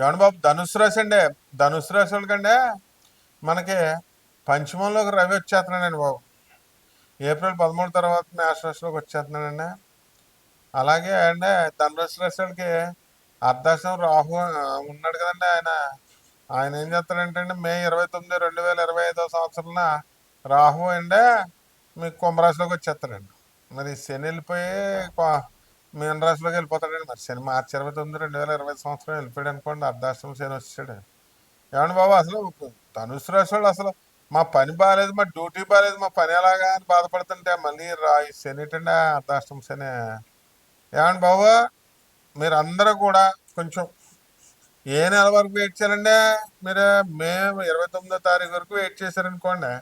ఏమండి బాబు, ధనుసు రాశి అండి. ధనుసు రాశి వాళ్ళకంటే మనకి పంచమంలోకి రవి వచ్చేస్తున్నాడండి బాబు. ఏప్రిల్ 13 తర్వాత మేషరాశిలోకి వచ్చేస్తున్నాడండి. అలాగే అండి ధనుసు రాశి వాళ్ళకి అర్ధాష్టం రాహు ఉన్నాడు కదండి. ఆయన ఆయన ఏం చేస్తాడంటే అండి, మే 29, 2025 సంవత్సరంలో రాహు అండి మీకు కుంభరాశిలోకి వచ్చేస్తాడండి. మరి శని వెళ్ళిపోయి మీన రాశిలోకి వెళ్ళిపోతాడండి. మరి శని మార్చి 29, 2025 సంవత్సరం వెళ్ళిపోయాడు అనుకోండి, అర్ధాష్టం శని వచ్చాడు. ఏమండి బాబు, అసలు ధనుసు రాశి వాళ్ళు అసలు మా పని బాగాలేదు, మా డ్యూటీ బాగాలేదు, మా పని ఎలాగా అని బాధపడుతుంటే మళ్ళీ ఈ శని ఏంటండి, అర్ధాష్టం శని. ఏమండి బాబు, మీరు అందరూ కూడా కొంచెం ఏ నెల వరకు వెయిట్ చేయాలండి? మీరు మే 29 తారీఖు వరకు వెయిట్ చేశారనుకోండి,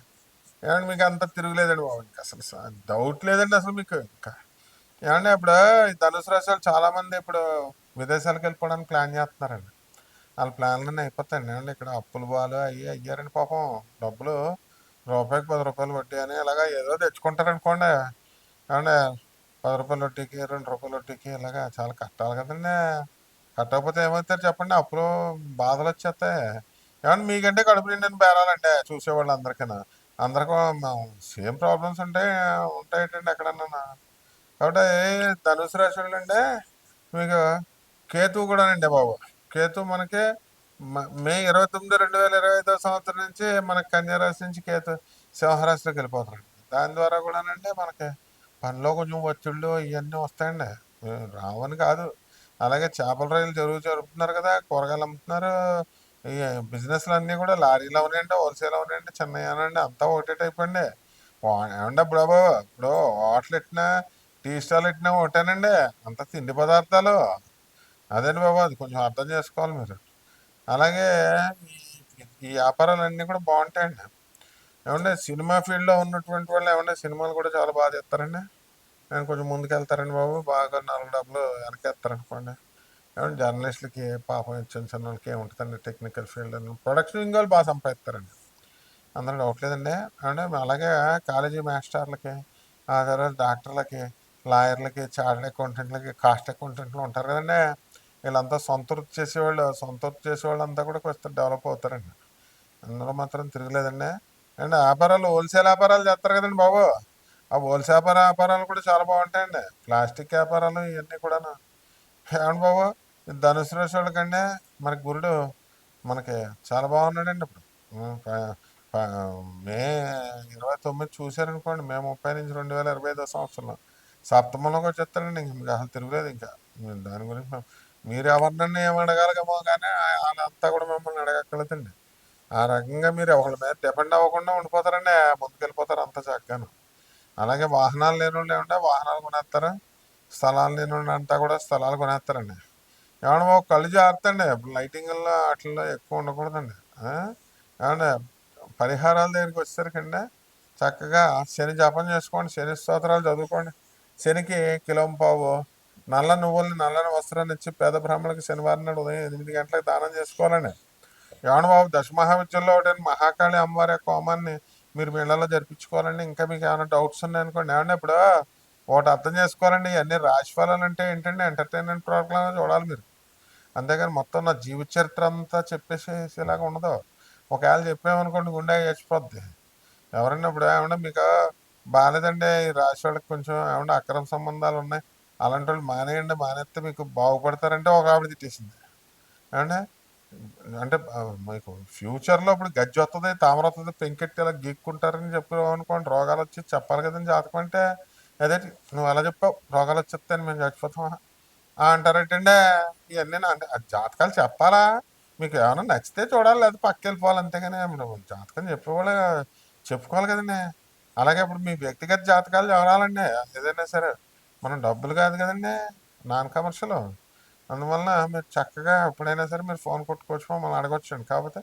ఏమండి మీకు అంత తిరుగులేదండి బాబు. ఇంకా అసలు డౌట్ లేదండి అసలు మీకు ఇంకా. ఏమండి ఇప్పుడు ఈ ధనుసు రాశి వాళ్ళు చాలా మంది ఇప్పుడు విదేశాలకు వెళ్ళిపోవడానికి ప్లాన్ చేస్తున్నారండి. వాళ్ళ ప్లాన్లన్నీ అయిపోతాయండి. ఏమండి ఇక్కడ అప్పులు బాలు అయ్యారండి పాపం. డబ్బులు రూపాయికి 10 రూపాయలు వడ్డీ అని ఇలాగా ఏదో తెచ్చుకుంటారనుకోండి. ఏమండి రూ. 10 వడ్డీకి, రూ. 2 వడ్డీకి ఇలాగా చాలా కట్టాలి కదండి. కట్టకపోతే ఏమవుతారు చెప్పండి? అప్పులు బాధలు వచ్చేస్తాయి. ఏమన్నా మీకంటే కడుపు నిండిన బేరాలండి చూసేవాళ్ళు అందరికీ. అందరికీ సేమ్ ప్రాబ్లమ్స్ ఉంటాయేంటండి ఎక్కడన్నా. కాబట్టి ధనుసు రాశి వాళ్ళండి మీకు కేతువు కూడానండి బాబు. కేతు మనకి మే 29, 2025 సంవత్సరం నుంచి మనకి కన్యారాశి నుంచి కేతు సింహరాశిలోకి వెళ్ళిపోతారండి. దాని ద్వారా కూడానండి మనకి పనిలో కొంచెం ఒత్తిళ్ళు ఇవన్నీ వస్తాయండి. రావని కాదు. అలాగే చేపల రైలు జరుపుతున్నారు కదా, కూరగాయలు అమ్ముతున్నారు. ఈ బిజినెస్లు అన్నీ కూడా లారీలు అవనండి, హోల్సేల్ అవనండి, చిన్నవి అనండి, అంతా ఒకటే టైప్ అండి. ఏమండి బాబు, ఇప్పుడు హోటల్ ఎట్టినా టీ స్టాల్ ఎట్టినా ఒకటేనండి, అంత తిండి పదార్థాలు. అదేంటి బాబు, అది కొంచెం అర్థం చేసుకోవాలి మీరు. అలాగే ఈ ఈ వ్యాపారాలన్నీ కూడా బాగుంటాయండి. ఏమంటే సినిమా ఫీల్డ్లో ఉన్నటువంటి వాళ్ళు ఏమంటే సినిమాలు కూడా చాలా బాగా తీస్తారండి. నేను కొంచెం ముందుకు వెళ్తారండి బాబు, బాగా 4 డబ్బులు వెనకేస్తారనుకోండి. ఏమంటే జర్నలిస్టులకి పాపం చిన్న చిన్న వాళ్ళకి ఏముంటుందండి, టెక్నికల్ ఫీల్డ్ అని ప్రొడక్షన్ ఇంకోళ్ళు బాగా సంపాదిస్తారండి. అందరూ డౌట్ లేదండి. అంటే అలాగే కాలేజీ మాస్టర్లకి, ఆ తర్వాత డాక్టర్లకి, లాయర్లకి, చార్టెడ్ అకౌంటెంట్లకి, కాస్ట్ అకౌంటెంట్లు ఉంటారు కదండి. వీళ్ళంతా సొంత వృత్తి చేసేవాళ్ళు అంతా కూడా కొంచెం డెవలప్ అవుతారండి. అందులో మాత్రం తిరగలేదండి. అండ్ వ్యాపారాలు హోల్సేల్ వ్యాపారాలు చేస్తారు కదండి బాబు. ఆ హోల్సేల్ వ్యాపారాలు కూడా చాలా బాగుంటాయండి. ప్లాస్టిక్ వ్యాపారాలు ఇవన్నీ కూడా. ఏమండి బాబు, ఈ ధనుసు రాశి వాళ్ళకండి మన గురుడు మనకి చాలా బాగున్నాడండి ఇప్పుడు. ఉం, ప- ప- మే 29 చూశారనుకోండి, మే 30 నుంచి 2025 సంవత్సరంలో సప్తమంలోకి వచ్చేస్తాడండి. ఇంక మీకు అసలు తిరగలేదు ఇంకా. దాని గురించి మీరు ఎవరినన్నా ఏమడగలగమో కానీ వాళ్ళంతా కూడా మిమ్మల్ని అడగక్కర్లేదండి. ఆ రకంగా మీరు ఒకళ్ళ మీద డిపెండ్ అవ్వకుండా ఉండిపోతారండి, ముందుకెళ్ళిపోతారు అంత చక్కగాను. అలాగే వాహనాలు లేని వాళ్ళు ఏమంటే వాహనాలు కొనేస్తారు. స్థలాలు లేని వాళ్ళు అంతా కూడా స్థలాలు కొనేస్తారండి. ఏమన్నా బాబు, కళ్ళు జారుతండి లైటింగ్లో వాటిల్లో ఎక్కువ ఉండకూడదండి. ఆ? ఏమంటే పరిహారాల దగ్గరికి వచ్చేసరికండి చక్కగా శని జపం చేసుకోండి, శని స్తోత్రాలు చదువుకోండి. శనికి కిలోంపావు నల్ల నువ్వుల్ని, నల్లని వస్త్రాన్ని ఇచ్చి పేద బ్రాహ్మణులకి శనివారం నాడు ఉదయం 8 గంటలకు దానం చేసుకోవాలండి. ఏమన్నా బాబు, దశమహావిద్యల్లో ఒకటి మహాకాళి అమ్మవారి యొక్క హోమాన్ని మీరు మీ ఇళ్లలో జరిపించుకోవాలండి. ఇంకా మీకు ఏమైనా డౌట్స్ ఉన్నాయనుకోండి. ఏమన్నా ఇప్పుడు ఒకటి అర్థం చేసుకోవాలండి, ఇవన్నీ రాశి ఫలాలు అంటే ఏంటండి, ఎంటర్టైన్మెంట్ ప్రోగ్రామ్ చూడాలి మీరు. అంతేగాని మొత్తం నా జీవిత చరిత్ర అంతా చెప్పేసేలాగా ఉండదు. ఒకవేళ చెప్పామనుకోండి గుండె చచ్చిపోద్ది. ఎవరైనా ఇప్పుడు ఏమన్నా మీకు బాగాలేదండి, ఈ రాశి వాళ్ళకి కొంచెం ఏమన్నా అక్రమ సంబంధాలు ఉన్నాయి, అలాంటి వాళ్ళు మానేయండి, మానేస్తే మీకు బాగుపడతారంటే ఒక ఆవిడ తిట్టేసింది. ఏమంటే అంటే మీకు ఫ్యూచర్లో ఇప్పుడు గజ్జి వస్తుంది, తామర వస్తుంది, పెంకెట్టి ఇలా గీక్కుంటారని చెప్పావు అనుకోండి, రోగాలు వచ్చి చెప్పాలి కదండి జాతకం అంటే. అదే నువ్వు అలా చెప్పావు, రోగాలు వచ్చేస్తాయని మేము చచ్చిపోతామా అంటారేంటంటే. ఇవన్నీ అంటే జాతకాలు చెప్పాలా? మీకు ఏమైనా నచ్చితే చూడాలి, లేదా పక్క వెళ్ళిపోవాలి, అంతేగాని మీరు జాతకం చెప్పేవాళ్ళు చెప్పుకోవాలి కదండి. అలాగే ఇప్పుడు మీ వ్యక్తిగత జాతకాలు చదవాలండి ఏదైనా సరే. మనం డబ్బులు కాదు కదండి, నాన్ కమర్షియల్. అందువలన మీరు చక్కగా ఎప్పుడైనా సరే మీరు ఫోన్ కొట్టుకోవచ్చు, మమ్మల్ని అడగొచ్చండి. కాకపోతే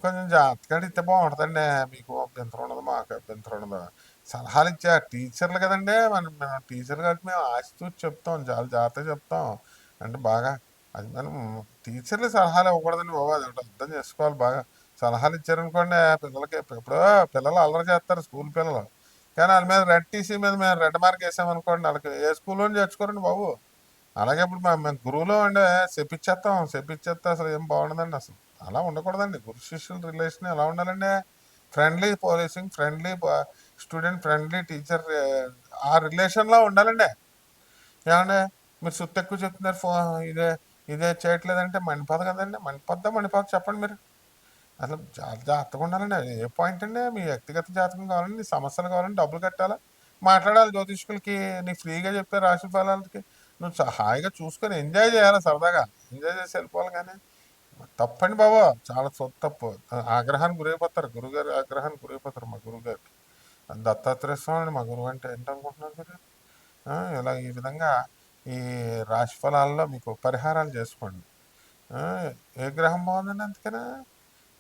కొంచెం జాతకాలు ఇస్తే బాగుంటుందండి. మీకు అభ్యంతరం ఉండదు, మాకు అభ్యంతరం ఉండదు. సలహాలు ఇచ్చే టీచర్లు కదండి, మేము టీచర్ కాబట్టి మేము ఆశతో చెప్తాం, చాలా జాగ్రత్తగా చెప్తాం. అంటే బాగా అది మనం టీచర్లు సలహాలు ఇవ్వకూడదండి బాబు, అది ఒకటి అర్థం చేసుకోవాలి బాగా. సలహాలు ఇచ్చారనుకోండి పిల్లలకి, ఇప్పుడు పిల్లలు అల్లరి చేస్తారు స్కూల్ పిల్లలు, కానీ వాళ్ళ మీద రెడ్ టీసీ మీద మేము రెడ్ మార్క్ వేసామనుకోండి, వాళ్ళకి ఏ స్కూల్లో చేర్చుకోరండి బాబు. అలాగే ఇప్పుడు మేము గురువులో అంటే చెప్పించేస్తే అసలు ఏం బాగుండదండి అసలు. అలా ఉండకూడదండి. గురు శిష్యుల రిలేషన్ ఎలా ఉండాలండి? Friendly policing, friendly student, friendly teacher, ఆ రిలేషన్లో ఉండాలండి. ఏమంటే మీరు సుత్తి ఎక్కువ చెప్తున్నారు, ఇదే ఇదే చేయట్లేదంటే మండిపోదు కదండి. మండిపోద్దా చెప్పండి మీరు. అసలు జాగ్రత్తగా ఉండాలండి. అది ఏ పాయింట్ అండి? మీ వ్యక్తిగత జాతకం కావాలండి, నీ సమస్యలు కావాలండి, డబ్బులు కట్టాలా, మాట్లాడాలి జ్యోతిష్కులకి, నీకు ఫ్రీగా చెప్పే రాశి ఫలాలకి నువ్వు హాయిగా చూసుకొని ఎంజాయ్ చేయాలి, సరదాగా ఎంజాయ్ చేసి వెళ్ళిపోవాలి. కానీ తప్పండి బాబు, చాలా తప్పు. ఆగ్రహానికి గురైపోతారు, గురుగారు ఆగ్రహానికి గురైపోతారు. మా గురువుగారికి దత్తాత్రేయ స్వామి మా గురువు అంటే ఏంటనుకుంటున్నారు మీరు? ఇలా ఈ విధంగా ఈ రాశి ఫలాల్లో మీకు పరిహారాలు చేసుకోండి. ఆ, ఏ గ్రహం బాగుందండి? అందుకనే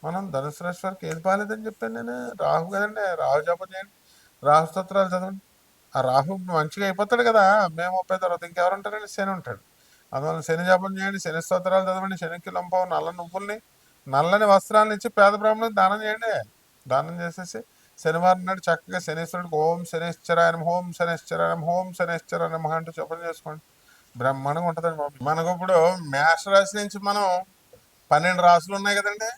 మనం ధనుసు రాశి వారికి ఏది బాగాలేదని చెప్పాను నేను. రాహు కదండి, రాహు జపం చేయండి, రాహు స్తోత్రాలు చదవండి. ఆ రాహు మంచిగా అయిపోతాడు కదా, మే 30 తర్వాత ఇంకెవరు ఉంటారండి? శని ఉంటాడు. అందువల్ల శని జపం చేయండి, శని స్తోత్రాలు చదవండి, శనికి లంపం నల్ల నువ్వుల్ని, నల్లని వస్త్రాలను ఇచ్చి పేద బ్రాహ్మణులకు దానం చేయండి. దానం చేసేసి శనివారం నాడు చక్కగా శనీశ్వరుడికి ఓం శనేశ్వరాయ నమః, ఓం శనేశ్వరాయ నమః, ఓం శనేశ్వరాయ నమః అంటూ జపం చేసుకోండి. బ్రహ్మాండంగా ఉంటుందండి బాబు. మనకు ఇప్పుడు మేష రాశి నుంచి మనం 12 రాశులు ఉన్నాయి కదండి.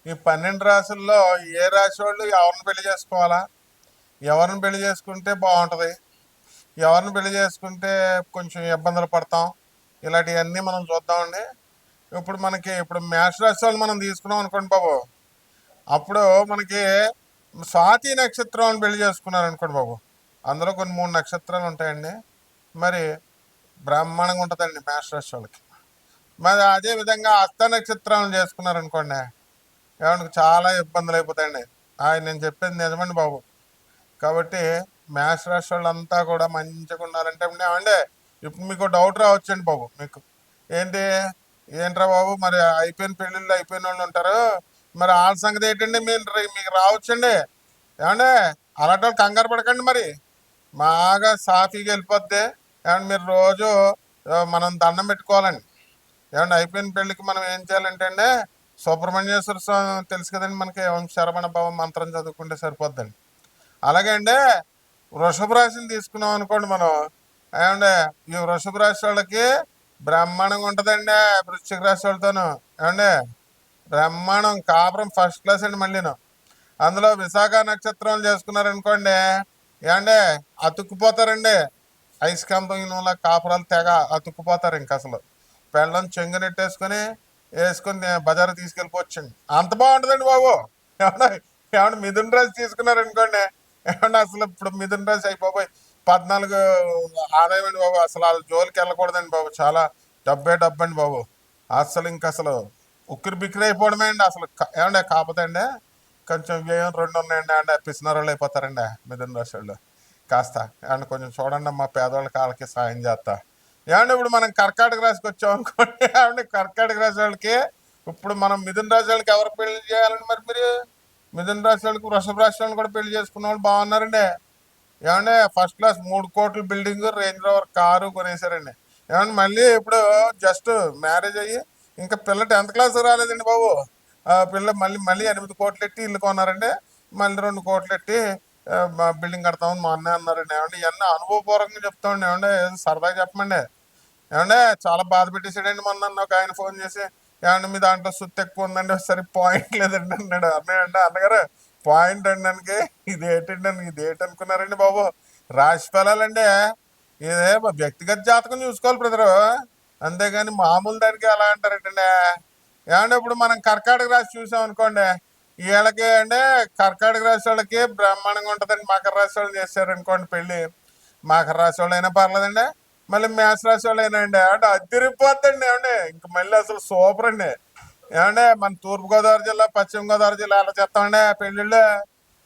ఈ 12 రాశుల్లో ఏ రాశి వాళ్ళు ఎవరిని పెళ్లి చేసుకోవాలా, ఎవరిని పెళ్లి చేసుకుంటే బాగుంటుంది, ఎవరిని పెళ్లి చేసుకుంటే కొంచెం ఇబ్బందులు పడతాం, ఇలాంటివన్నీ మనం చూద్దామండి. ఇప్పుడు మేష రాశి వాళ్ళు మనం తీసుకున్నాం అనుకోండి బాబు, అప్పుడు మనకి స్వాతి నక్షత్రం పెళ్లి చేసుకున్నారు అనుకోండి బాబు, అందులో కొన్ని 3 నక్షత్రాలు ఉంటాయండి. మరి బ్రహ్మాండంగా ఉంటుందండి మేష రాశి వాళ్ళకి. మరి అదే విధంగా హస్త నక్షత్రాలను చేసుకున్నారు అనుకోండి, ఏమన్నా చాలా ఇబ్బందులు అయిపోతాయండి. నేను చెప్పేది నిజమండి బాబు. కాబట్టి మేష రాశి వాళ్ళంతా కూడా మంచిగా ఉండాలంటే ఏమంటే ఇప్పుడు మీకు డౌట్ రావచ్చండి బాబు. మీకు ఏంటి ఏంట్రా బాబు, మరి అయిపోయిన పెళ్ళిళ్ళు అయిపోయిన వాళ్ళు ఉంటారు, మరి వాళ్ళ సంగతి ఏంటండి? మీకు రావచ్చండి. ఏమంటే అలాంటి వాళ్ళు కంగారు పడకండి. మరి బాగా సాఫీగా వెళ్ళిపోద్ది. ఏమంటే మీరు రోజు మనం దండం పెట్టుకోవాలండి. ఏమంటే అయిపోయిన పెళ్ళికి మనం ఏం చేయాలంటే అండి, సుబ్రహ్మణ్యేశ్వర స్వామి తెలుసు కదండి మనకి, ఓం శరవణ భవ మంత్రం చదువుకుంటే సరిపోద్దండి. అలాగే అండి వృషభ రాశిని తీసుకున్నాం అనుకోండి మనం, ఏమంటే ఈ వృషభ రాశి వాళ్ళకి బ్రహ్మాండంగా ఉంటుందండి. వృశ్చిక రాశి వాళ్ళతోను ఏమండి బ్రహ్మాండం, కాపురం ఫస్ట్ క్లాస్ అండి. మళ్ళీను అందులో విశాఖ నక్షత్రం చేసుకున్నారనుకోండి, ఏమంటే అతుక్కుపోతారండి. అయస్కాంతం ఇనుముల కాపురాలు తెగ అతుక్కుపోతారు. ఇంక అసలు పెళ్ళం చెంగునెట్టేసుకొని వేసుకొని బజారు తీసుకెళ్ళిపోవచ్చండి. అంత బాగుంటుందండి బాబు. ఏమన్నా ఏమన్నా మిథున రాశి తీసుకున్నారనుకోండి, ఏమన్నా అసలు ఇప్పుడు మిథున రాశి అయిపోయి 14 ఆదాయం అండి బాబు. అసలు వాళ్ళ జోలికి వెళ్ళకూడదండి బాబు. చాలా డబ్బండి బాబు. అసలు ఇంక అసలు ఉక్కిరి బిక్కిరి అయిపోవడమే అండి అసలు. ఏమండి కాకపోతే అండి కొంచెం వ్యయం 2 ఉన్నాయండి. అంటే పిసినారోళ్ళు అయిపోతారండి మిథున రాశి వాళ్ళు. కాస్త ఏమన్నా కొంచెం చూడండి, మా పేదవాళ్ళ కాళ్ళకి సాయం చేస్తా. ఏమంటే ఇప్పుడు మనం కర్కాటక రాశికి వచ్చాం అనుకోండి, ఏమంటే కర్కాటక రాశి వాళ్ళకి ఇప్పుడు మనం మిథున రాశి వాళ్ళకి ఎవరు పెళ్లి చేయాలండి? మరి మీరు మిథున రాశి వాళ్ళకి వృషభ రాశి వాళ్ళని కూడా పెళ్లి చేసుకున్న వాళ్ళు బాగున్నారండి. ఏమంటే ఫస్ట్ క్లాస్ 3 కోట్ల బిల్డింగ్, రేంజ్ రోవర్ కారు కొనేసారండి. ఏమంటే మళ్ళీ ఇప్పుడు జస్ట్ మ్యారేజ్ అయ్యి ఇంకా పిల్ల 10th క్లాస్ రాలేదండి బాబు. పిల్ల మళ్ళీ మళ్ళీ 8 కోట్లు ఎట్టి ఇల్లు కొన్నారండి. మళ్ళీ 2 కోట్లు ఎట్టి బిల్డింగ్ కడతామని మా అన్నయ్య అన్నారండి. ఏమంటే ఇవన్నీ అనుభవపూర్వకంగా చెప్తామండి. ఏమంటే సరదాగా చెప్పమండి. ఏమంటే చాలా బాధ పెట్టేసాడండి మొన్న ఒక ఆయన ఫోన్ చేసి, ఏమంటే మీ దాంట్లో సుత్తి ఎక్కువ ఉందండి, సరే పాయింట్ లేదండి అన్నాడు. అన్నాయండి అన్నగారు పాయింట్ అనడానికి ఇదేంటి అనుకున్నారండి బాబు? రాశి ఫలాలంటే ఇదే వ్యక్తిగత జాతకం చూసుకోవాలి బ్రదరు, అంతేగాని మామూలు దానికి ఎలా అంటారంటండి. ఏమంటే ఇప్పుడు మనం కర్కాటక రాశి చూసాం అనుకోండి, వీళ్ళకి అంటే కర్కాటక రాశి వాళ్ళకి బ్రహ్మాండంగా ఉంటుందండి. మకర రాశి వాళ్ళు చేశారనుకోండి పెళ్ళి, మకర రాశి వాళ్ళు అయినా పర్లేదండి, మళ్ళీ మేష రాశి వాళ్ళు అయినా అండి అంటే అదిరిపోద్దండి. ఏమంటే ఇంక మళ్ళీ అసలు సూపర్ అండి. ఏమంటే మన తూర్పుగోదావరి జిల్లా, పశ్చిమ గోదావరి జిల్లా ఎలా చేస్తామండి పెళ్ళిళ్ళు?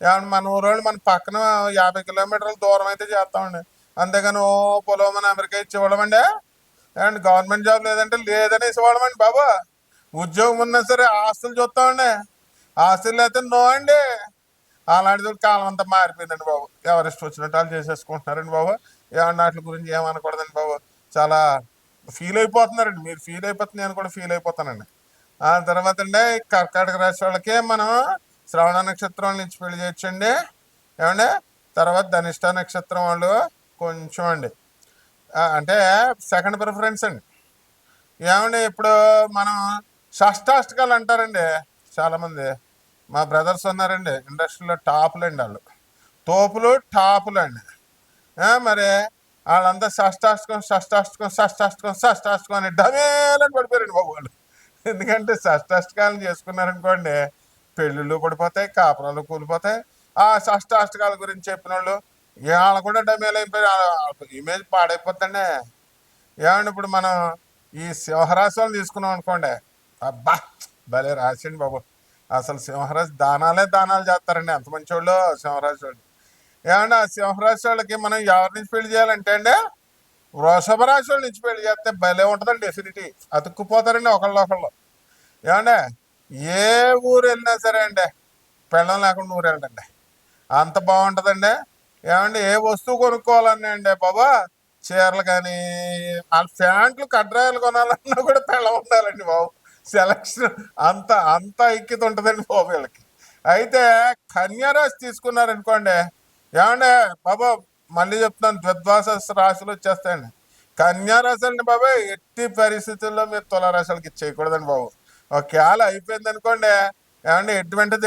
ఏమన్నా మన ఊరోళ్ళు మన పక్కన 50 కిలోమీటర్ల దూరం అయితే చేస్తామండి. అంతేగాని ఓ పొలవమని అమెరికా ఇచ్చేవాళ్ళమండి. ఏమండి గవర్నమెంట్ జాబ్ లేదంటే లేదని ఇచ్చేవాళ్ళమండి బాబు. ఉద్యోగం ఉన్నా సరే ఆస్తులు చూస్తామండి, ఆస్తులు లేకపోతే నో అండి. అలాంటిది కాలం అంతా మారిపోయిందండి బాబు. ఎవరిష్టం వచ్చినట్టు వాళ్ళు చేసేసుకుంటున్నారండి బాబు. ఏమన్నా వాటి గురించి ఏమనకూడదండి బాబు. చాలా ఫీల్ అయిపోతున్నారండి. మీరు ఫీల్ అయిపోతుంది, నేను కూడా ఫీల్ అయిపోతానండి. ఆ తర్వాత అండి కర్కాటక రాశి వాళ్ళకి మనం శ్రవణ నక్షత్రం నుంచి పెళ్లి చేయొచ్చండి. ఏమండి తర్వాత ధనిష్ట నక్షత్రం వాళ్ళు కొంచెం అండి అంటే సెకండ్ ప్రిఫరెన్స్ అండి. ఏమండి ఇప్పుడు మనం షష్టాష్టకాలు అంటారండి చాలామంది. మా బ్రదర్స్ ఉన్నారండి ఇండస్ట్రీలో టాపులు అండి వాళ్ళు, తోపులు టాపులు అండి. మరి వాళ్ళంతా షష్టాష్టకం షష్టాష్టకం షష్టాష్టకం షష్టాష్టకం అని డమేలని పడిపోయారండి బాబు వాళ్ళు. ఎందుకంటే షష్టాష్టకాలను చేసుకున్నారనుకోండి పెళ్ళిళ్ళు పడిపోతాయి, కాపురాలు కూలిపోతాయి. ఆ షష్టాష్టకాల గురించి చెప్పిన వాళ్ళు వాళ్ళు కూడా డమేలు అయిపోయి ఇమేజ్ పాడైపోతుందండి. ఏమండి ఇప్పుడు మనం ఈ సింహరాశి వాళ్ళని తీసుకున్నాం అనుకోండి, అబ్బా భలే రాసిండి బాబు. అసలు సింహరాశి దానాలే దానాలు చేస్తారండి, ఎంత మంచి వాళ్ళు సింహరాశి వాళ్ళు. ఏమన్నా సింహరాశి వాళ్ళకి మనం ఎవరి నుంచి పెళ్లి చేయాలంటే అండి వృషభ రాశి వాళ్ళ నుంచి పెళ్లి చేస్తే భలే ఉంటుందండి. డెఫినిటీ అతుక్కుపోతారండి ఒకళ్ళు. ఏమండే ఏ ఊరు వెళ్ళినా సరే అండి పెళ్ళం లేకుండా ఊరు వెళ్ళండి, అంత బాగుంటుందండి. ఏమండి ఏ వస్తువు కొనుక్కోవాలన్నా అండి బాబా, చీరలు కానీ వాళ్ళ ప్యాంట్లు కడ్రాయలు కొనాలన్నా కూడా పెళ్ళం ఉండాలండి బాబు. సెలక్షన్ అంత అంత ఐక్యత ఉంటుందండి బాబు వీళ్ళకి. అయితే కన్యారాశి తీసుకున్నారనుకోండి, ఏమండే బాబా మళ్ళీ చెప్తున్నాను, ద్విద్వాస రాశులు వచ్చేస్తాయండి. కన్యారాశి అండి బాబాయ్ ఎట్టి పరిస్థితుల్లో మీరు తులారాశులకి ఇచ్చేయకూడదండి బాబు. ఒకవేళ అయిపోయింది అనుకోండి, ఏమంటే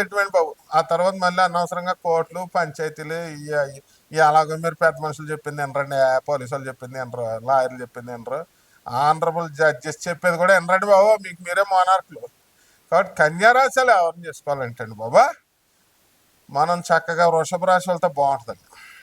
ఎటువంటి బాబు. ఆ తర్వాత మళ్ళీ అనవసరంగా కోర్టులు పంచాయతీలు ఇవి అలాగే మీరు పెద్ద మనుషులు చెప్పింది వినరండి, పోలీసు వాళ్ళు చెప్పింది వినరు, లాయర్లు చెప్పింది వినరు, ఆనరబుల్ జడ్జెస్ చెప్పేది కూడా వినరండి బాబు. మీకు మీరే మోనార్కులు. కాబట్టి కన్యారాశులు ఎవరిని చేసుకోవాలంటండి బాబా, మనం చక్కగా వృషభ రాశి వాళ్ళతో బాగుంటుందండి.